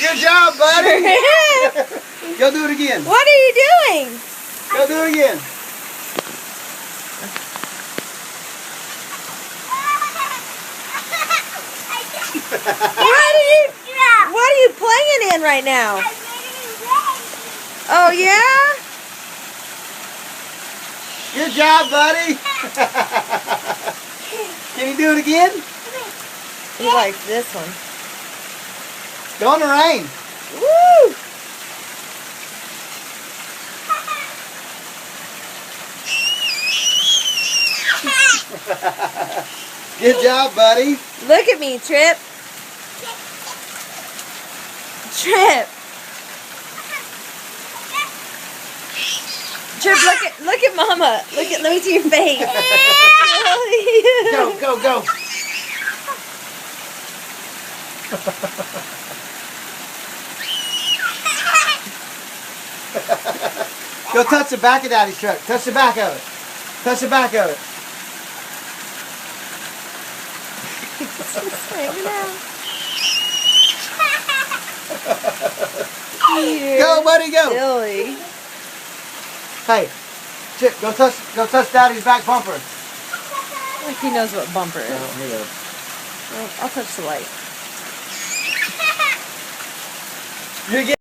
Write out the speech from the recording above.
Good job, buddy. Go do it again. What are you doing? Go do it again. What are you playing in right now? Oh yeah? Good job, buddy. Can you do it again? He likes this one. Go in the rain. Woo! Good job, buddy. Look at me, Trip. Trip. Trip, look at Mama. Let me see your face. Go, go, go. Go touch the back of Daddy's truck. Touch the back of it. Touch the back of it. Go, buddy, go. Silly. Hey, Chip, go touch Daddy's back bumper. Like he knows what bumper is. Oh, here you go. I'll touch the light. You get